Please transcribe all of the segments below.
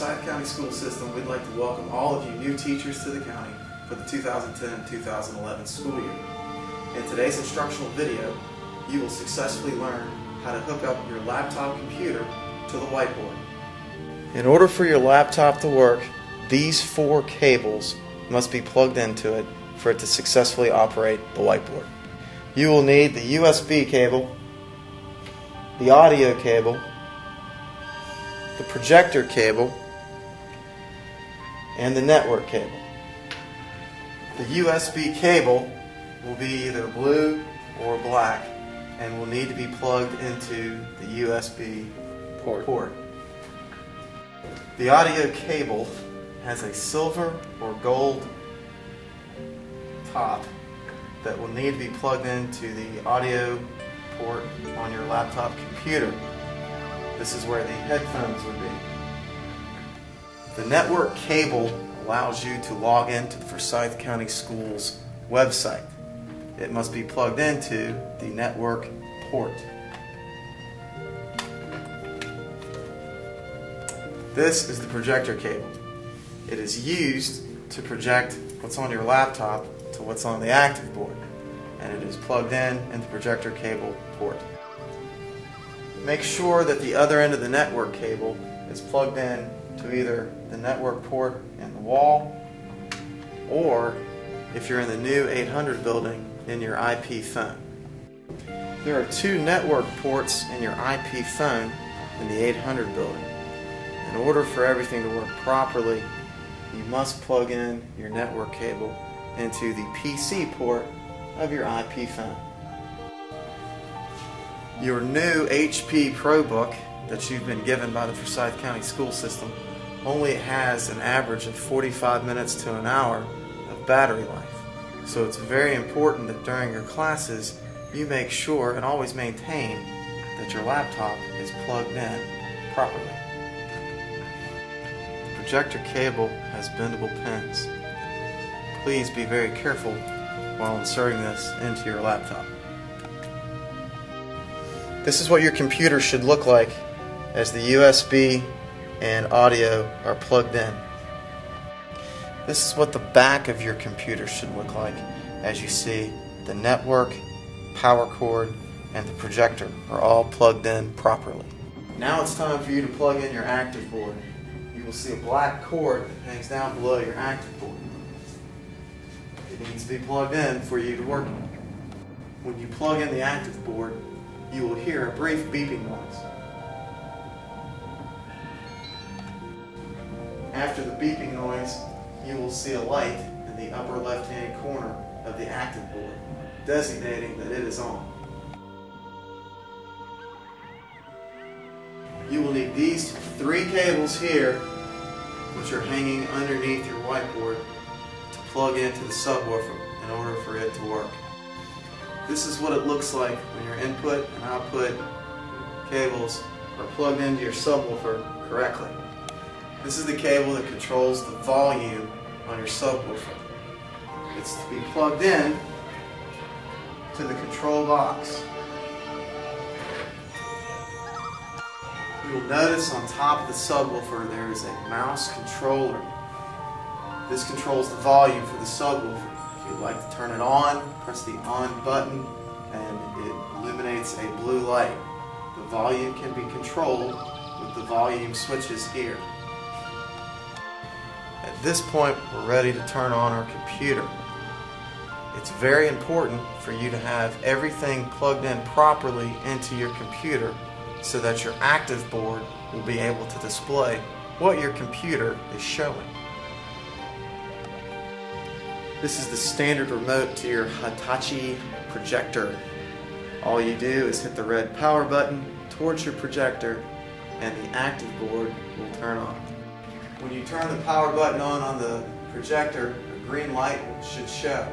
Forsyth County School System, we'd like to welcome all of you new teachers to the county for the 2010-2011 school year. In today's instructional video, you will successfully learn how to hook up your laptop computer to the whiteboard. In order for your laptop to work, these 4 cables must be plugged into it for it to successfully operate the whiteboard. You will need the USB cable, the audio cable, the projector cable, and the network cable. The USB cable will be either blue or black and will need to be plugged into the USB port. The audio cable has a silver or gold top that will need to be plugged into the audio port on your laptop computer. This is where the headphones would be. The network cable allows you to log into the Forsyth County Schools website. It must be plugged into the network port. This is the projector cable. It is used to project what's on your laptop to what's on the active board, and it is plugged in the projector cable port. Make sure that the other end of the network cable is plugged in to either the network port in the wall, or if you're in the new 800 building, in your IP phone. There are 2 network ports in your IP phone in the 800 building. In order for everything to work properly, you must plug in your network cable into the PC port of your IP phone. Your new HP ProBook that you've been given by the Forsyth County School System only has an average of 45 minutes to an hour of battery life. So it's very important that during your classes you make sure and always maintain that your laptop is plugged in properly. The projector cable has bendable pins. Please be very careful while inserting this into your laptop. This is what your computer should look like as the USB and audio are plugged in. This is what the back of your computer should look like as you see the network, power cord, and the projector are all plugged in properly. Now it's time for you to plug in your active board. You will see a black cord that hangs down below your active board. It needs to be plugged in for you to work. When you plug in the active board, you will hear a brief beeping noise. After the beeping noise, you will see a light in the upper left-hand corner of the active board, designating that it is on. You will need these 3 cables here, which are hanging underneath your whiteboard, to plug into the subwoofer in order for it to work. This is what it looks like when your input and output cables are plugged into your subwoofer correctly. This is the cable that controls the volume on your subwoofer. It's to be plugged in to the control box. You will notice on top of the subwoofer there is a mouse controller. This controls the volume for the subwoofer. If you'd like to turn it on, press the on button and it illuminates a blue light. The volume can be controlled with the volume switches here. At this point, we're ready to turn on our computer. It's very important for you to have everything plugged in properly into your computer so that your active board will be able to display what your computer is showing. This is the standard remote to your Hitachi projector. All you do is hit the red power button towards your projector and the active board will turn on. When you turn the power button on the projector, a green light should show.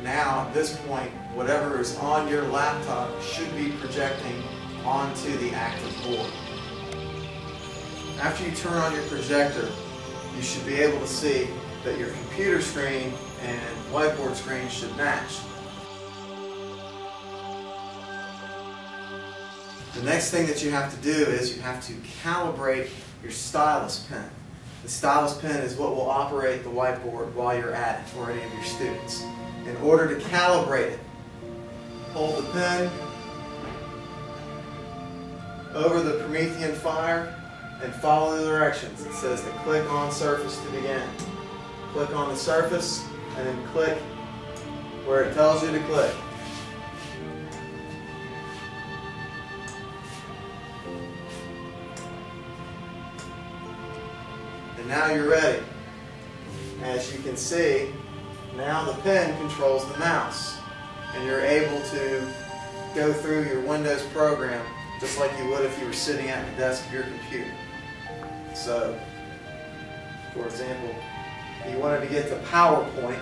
Now at this point, whatever is on your laptop should be projecting onto the active board. After you turn on your projector, you should be able to see that your computer screen and whiteboard screen should match. The next thing that you have to do is you have to calibrate your stylus pen. The stylus pen is what will operate the whiteboard while you're at it, or any of your students. In order to calibrate it, hold the pen over the Promethean fire and follow the directions. It says to click on surface to begin. Click on the surface and then click where it tells you to click. And now you're ready. As you can see, now the pen controls the mouse, and you're able to go through your Windows program just like you would if you were sitting at the desk of your computer. So, for example, if you wanted to get to PowerPoint,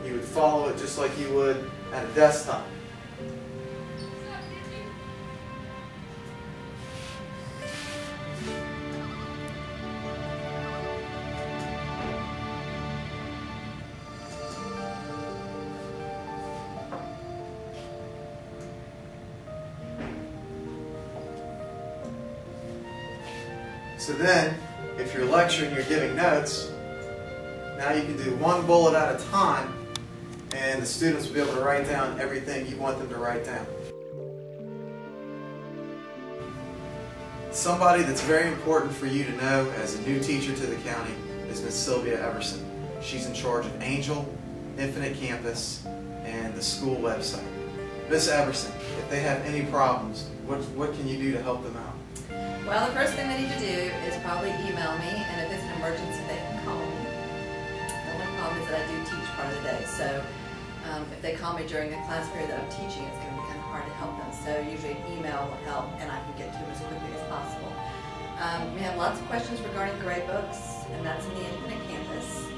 you would follow it just like you would at a desktop. So then, if you're lecturing, you're giving notes, now you can do one bullet at a time, and the students will be able to write down everything you want them to write down. Somebody that's very important for you to know as a new teacher to the county is Miss Sylvia Everson. She's in charge of Angel, Infinite Campus, and the school website. Miss Everson, if they have any problems, what can you do to help them out? Well, the first thing they need to do is probably email me, and if it's an emergency, they can call me. The only problem is that I do teach part of the day, so if they call me during the class period that I'm teaching, it's going to be kind of hard to help them. So usually an email will help, and I can get to them as quickly as possible. We have lots of questions regarding grade books, and that's in the Infinite Campus.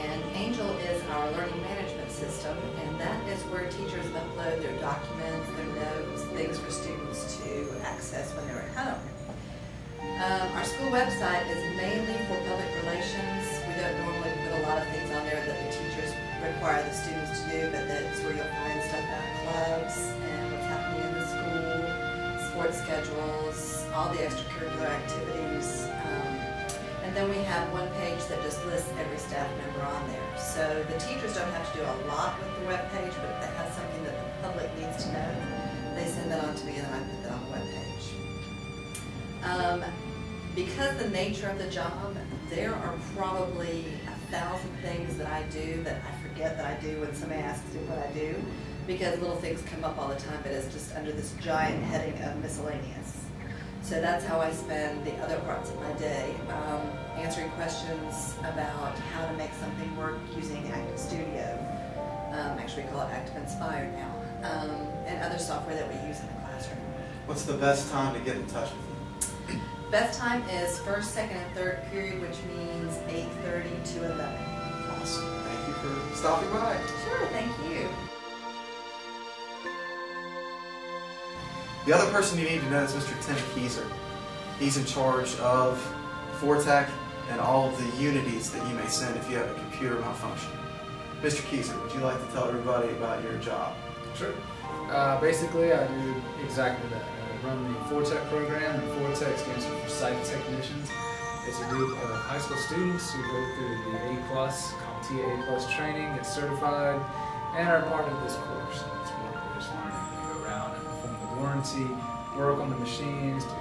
And Angel is our learning management system, and that is where teachers upload their documents, their notes, things for students to access when they're at home. Our school website is mainly for public relations. We don't normally put a lot of things on there that the teachers require the students to do, but that's where you'll find stuff about clubs and what's happening in the school, sports schedules, all the extracurricular activities. And then we have one page that just lists every staff member on there. So the teachers don't have to do a lot with the web page, but if they have something that the public needs to know, they send that on to me and I put that on the web page. Because the nature of the job, there are probably 1,000 things that I do that I forget that I do when somebody asks me what I do, because little things come up all the time, but it's just under this giant heading of miscellaneous. So that's how I spend the other parts of my day, answering questions about how to make something work using Active Studio. Actually, we call it Active Inspire now, and other software that we use in the classroom. What's the best time to get in touch with you? Best time is first, second, and third period, which means 8:30 to 11. Awesome. Thank you for stopping by. Sure, thank you. The other person you need to know is Mr. Tim Keyser. He's in charge of Fortec and all of the unities that you may send if you have a computer malfunction. Mr. Keyser, would you like to tell everybody about your job? Sure. Basically, I do exactly that. I run the Fortec program, and Fortec stands for Site Technicians. It's a group of high school students who go through the A+, called TA+ training, get certified, and are part of this course. It's more course learning. They go around and perform the warranty, work on the machines, do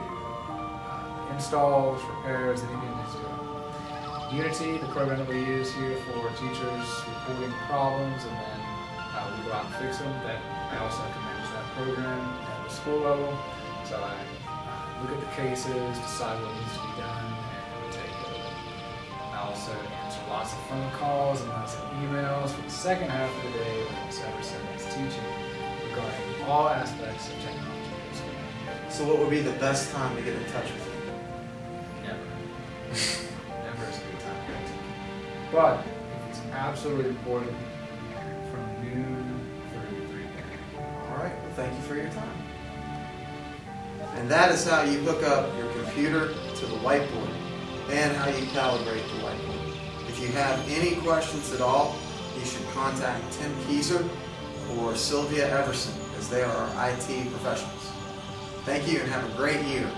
installs, repairs, anything that's good. Unity, the program that we use here for teachers reporting problems, and then we go out and fix them. That I also have to manage that program at the school level. So I look at the cases, decide what needs to be done, and take it over. I also answer lots of phone calls and lots of emails for the second half of the day when Ms. Everson is teaching regarding all aspects of technology at school. So what would be the best time to get in touch with you? Never. Never is a good time to get in touch. But if it's absolutely important, from noon through 3 p.m. All right. Well, thank you for your time. And that is how you hook up your computer to the whiteboard and how you calibrate the whiteboard. If you have any questions at all, you should contact Tim Keyser or Sylvia Everson as they are our IT professionals. Thank you and have a great year.